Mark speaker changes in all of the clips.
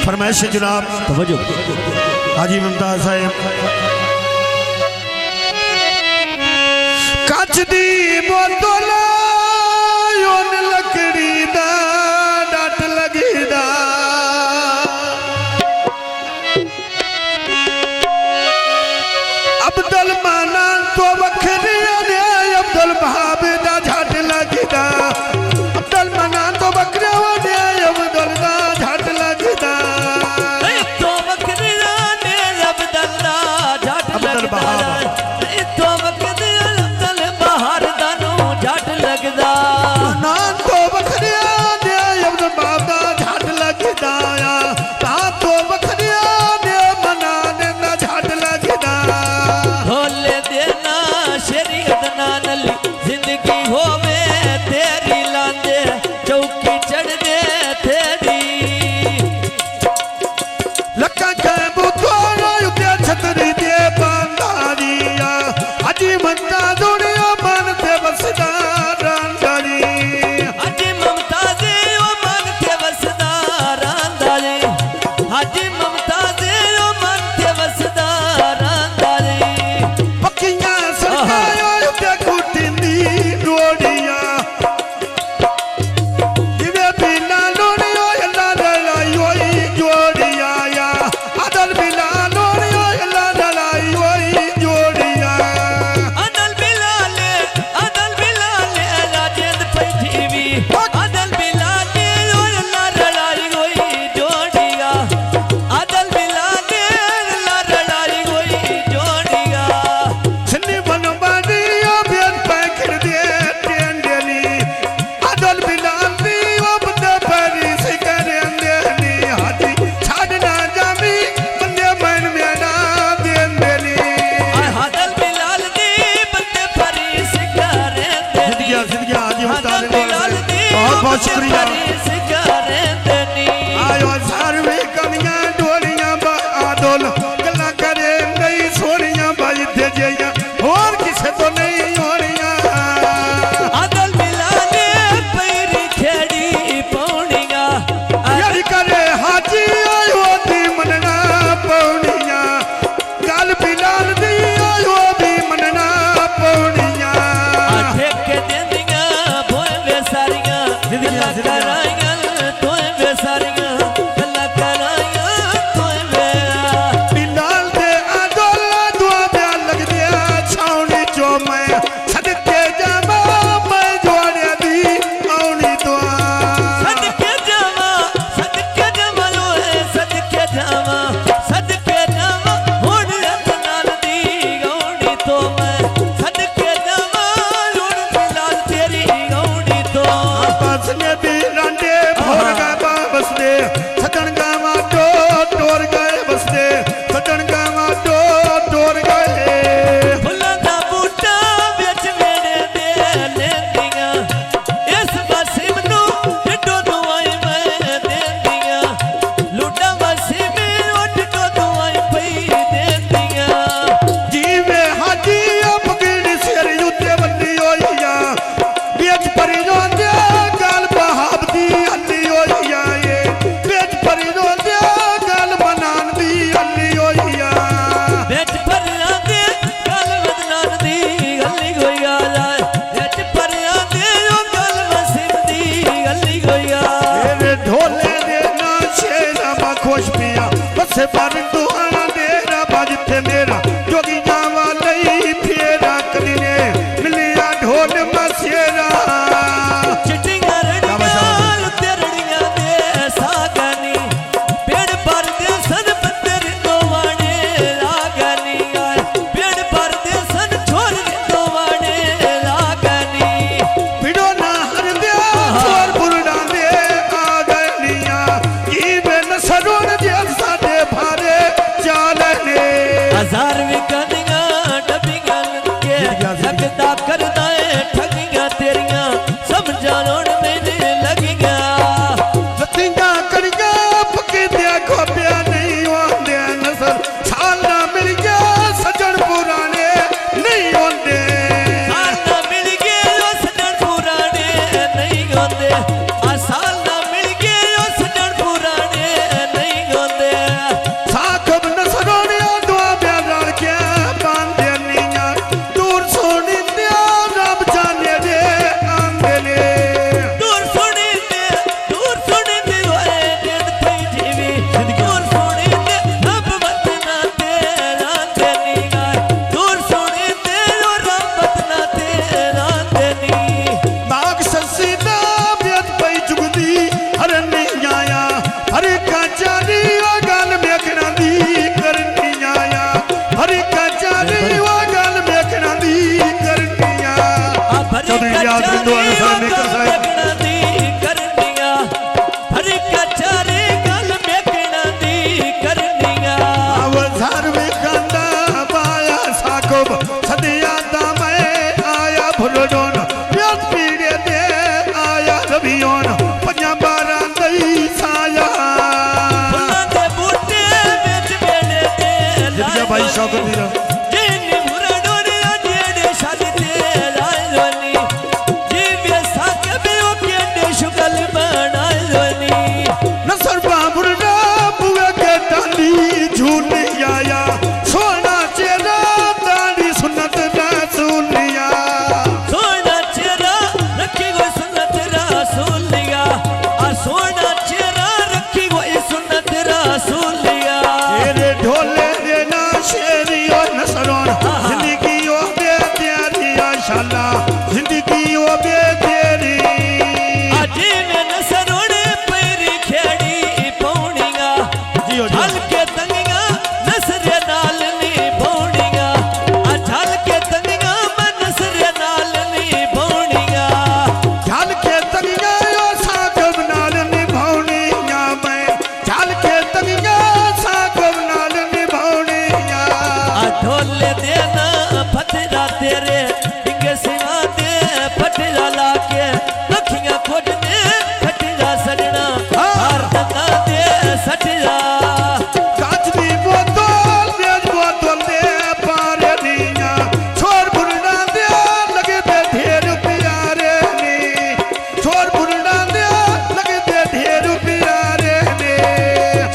Speaker 1: फरमाइश है जनाब तवज्जो हाजी मुमताज साहब कच दी बोतल ओन लकड़ी दा डट लगीदा अब्दुल माना तो वखरी ने अब्दुल बहाब दा झट लगीदा अब्दुल माना तो बकरे ने अब्दुल दा झट लगीदा
Speaker 2: तो वखरी ने अब्दुल दा झट लगदा तो वखरी अब्दुल बहार दा नु झट लगदा
Speaker 1: ना तो वखरी ने अब्दुल बहाब दा झट लगीदा ता तो वखरी ने मना ने दा झट लगीदा
Speaker 2: ढोले देना शरीयत नाल जिंदगी होवे तेरी लांदे चौकी चढ़ दे तेरी
Speaker 1: लक्का के बुतोरो उते छतरी दे बंदारिया हाजी ममता दुनिया मन ते बसदा रांदारी
Speaker 2: हाजी मुमताज ओ मन ते वसदा रांदारी हाजी मुमताज ओ मन ते वसदा रांदारी
Speaker 1: पक्कियां सरकायो उते कुटिंदी डोडिया जिवे बिना लोनियो अल्लाह दलाई ओई जोड़िया या अदल बिना लोनियो अल्लाह दलाई ओई जोड़िया
Speaker 2: अदल बिलाले राजेंद पैठीवी अदल बिलाले ओ अल्लाह लड़ाई होई जोड़िया अदल बिलाले अल्लाह लड़ाई होई जोड़िया
Speaker 1: सिंधी बनवानिया बेन पैकर दे टेंडली अदल बिलाली ओबदे परी सिकरे अंदेली हाजी छाड़ना जामी बंदे मन मेरा देंदली
Speaker 2: अदल बिलाल दी बंदे फरी सिकारे देनी
Speaker 1: जिंदगी हाजी मुमताज
Speaker 2: अदल बिलाल दी
Speaker 1: बहुत शुक्रिया
Speaker 2: फरी सिकारे देनी
Speaker 1: आयो सारवे कमियां डोलियां बा आदोल गल्ला करे नहीं सोनियां भाई दे जइया और किसे तो नहीं होनियां
Speaker 2: अदल बिलाले पैरी खेड़ी पौनिया
Speaker 1: यही करे हाजी आयो दी मनना पौनिया गल बिलाल दी आयो भी मनना पौनिया
Speaker 2: ठेके देंदियां भोए वे सारियां गल्ला कराइयां तोए वे सारियां गल्ला कराइयां तोए वे
Speaker 1: बिलाल दे आदोल दुआ पे लग दिया छावनी जो मैं सदके जावा मैं जोड़े दी औनी दुआ
Speaker 2: सदके जावा लोए सदके जावा हुण रत नाल दी गौनी तो मैं सदके जावा हुण बिलाल तेरी गौनी तो
Speaker 1: आपस में भी रांडे भोर गए बस दे सदन गावा टोर गए बस दे सदन गावा टोर गए
Speaker 2: फुल्लां दा बूटा विच मेरे दे लेंदियां इस वसीम नू ढिड्डो दुआई मैं देंदियां लुड्डा वसीम ढिड्डो दुआई पई देंदियां
Speaker 1: जीवे हाजी अपगड़ी सिर उते बंदी होइया बेच परी रोंदे गल बहाब दी अल्ली होइया ये बेच परी रोंदे गल मनान दी अल्ली होइया
Speaker 2: बेच भरियां दे गल बदनान दी गल्ली कोई आ जाए बेच भरियां दे ओ गल वसीम दी गल्ली कोई आ
Speaker 1: मेरे ढोले दे ना शेरा मा खुश पिया बस पर दुआना दे रबा जिथे मेरा जोगी जावा लई फेरा कदीने मिलिया ढोल मसेरा
Speaker 2: चिट्टियां रड़ियां तेरड़ियां दे सागनी पेड़ पर दे सन बंदर दोवाने लागनी पेड़ पर दे सन छोर दोवाने लागनी
Speaker 1: पिड़ो ना हर दे छोर बुरडा दे आ गनिया की बे नसरों दे साडे भारे भाई शौकत दी
Speaker 2: जिन बुरा डोरिया जेड़े शादी राजनी जी बेसा के बियो के शुगल बनाजनी
Speaker 1: नसर बाबुरा बुआ के डाली झूली आया सोना चेहरा दाढ़ी सुन्नत रसूलिया
Speaker 2: सोना चेहरा रखी गई सुन्नत रसूलिया आ सोना चेहरा रखी गई सुन्नत रसूलिया
Speaker 1: तेरे ढोले देना शेरी और नसरों जिंदगी ओ बेतेरी आशाला जिंदगी ओ बेतेरी
Speaker 2: अजी में नसरोड़े पैरी खेड़ी पौड़िया
Speaker 1: जियो
Speaker 2: हल्के तंगिया नसरे नाल नी पौड़िया झल के तंगिया में नसरे नाल नी पौड़िया
Speaker 1: झल के तनिया ओ सागब नाल निभावनिया मैं झल के तनिया सागब नाल निभावनिया
Speaker 2: ढोले देना फतरा तेरे डिंगे सिवा दे फटरा लाके लखियां खोजने फटरा सजना हार दंगा दे सटरा
Speaker 1: काचनी बोतल बेज बोतल दे पारे निया छोर बुरना दे लगे दे ढेर प्यारे नी छोर बुरना दे लगे दे ढेर प्यारे नी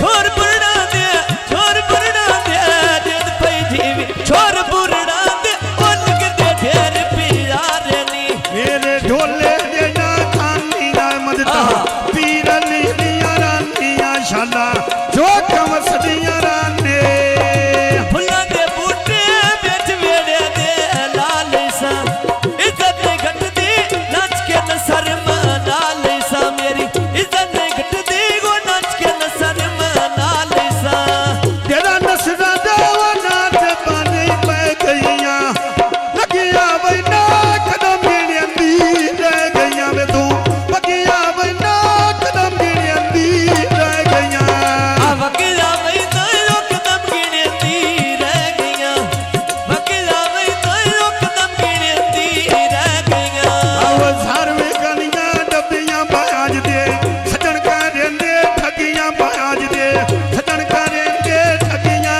Speaker 2: छोर बुरड़ा दे दिन पई जीवी छोर बुरड़ा दे बोल के दे ढेर प्यारे नी
Speaker 1: मेरे ढोले देना खानिया मदता पीरनी निया रानिया शाला जो कम सदिया राने
Speaker 2: फुल्लां दे बूटे बिच वेड़े दे लाल सा इज्जत नहीं घटदी नाच के न शर्मा लाल सा मेरी इज्जत नहीं घटदी गो नाच के न शर्मा लाल सा
Speaker 1: तेरा नसरा देवा नाच पानी पै गईया लगिया वैना कदम गिणियंदी रह गईया वे तू लगिया वैना कदम गिणियंदी रह गईया
Speaker 2: आ वकीला वही तो कदम गिने दी रह गईया वकीला वही तो कदम गिने दी रह गईया
Speaker 1: आव सारवे गलियां डबियां बाज दे सजन का रेंदे ठगियां बाज दे सजन का रेंदे ठगियां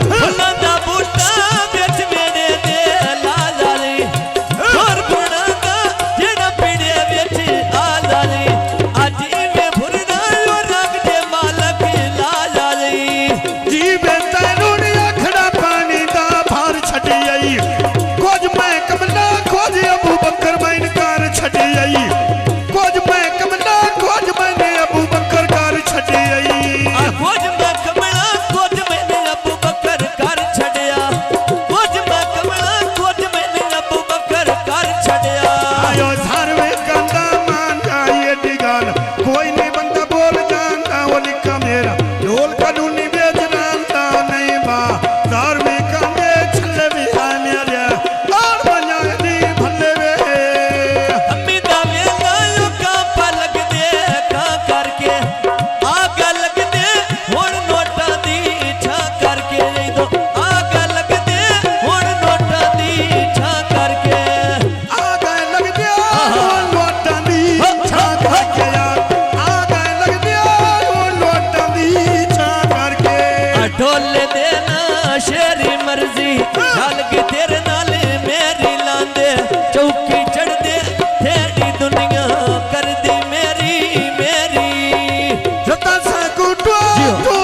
Speaker 2: फुल्लां दा बूटा बिच वेड़े दे लाल वाली छोर बुरड़ा दा जेड़ा पीड़े बिच आल वाली अज इवें बुरड़ा ओ रंग दे मालक लाल वाली
Speaker 1: जीवे तैनू नी अखड़ा पानी दा भार छड़ी आई कुछ मैं कमला खोज अबू बकर मैं इनकार छड़ी आई कुछ मैं कमला खोज मैंने अबू बकर कार छड़ी आई
Speaker 2: खोज मैं कमला खोज मैंने अबू बकर कर छड़िया खोज मैं कमला खोज मैंने अबू बकर कर छड़िया
Speaker 1: आयो सारवे कंदा मान जाए डिगाल कोई नहीं बंदा बोल जानता वो लिखा मेरा ढोल कानूनी बेच जानता नहीं बा सारवे कंदे छल्ले भी आ मेरे और बजा दी भल्ले वे
Speaker 2: अम्मी दा वेला यो कांपा लग दे कां करके आग लग दे हुण नोटां दी छा करके दो आग लग दे हुण नोटां दी छा करके
Speaker 1: आ गए लग दिया वो लोटां दी छा करके यार आ गए लग दिया वो लोटां दी छा करके
Speaker 2: ढोले देना शेरी मर्जी चल के तेरे नाल मेरी लांदे चौकी चढ़ दे तेरी दुनिया कर दी मेरी मेरी
Speaker 1: रता सा कुटो तो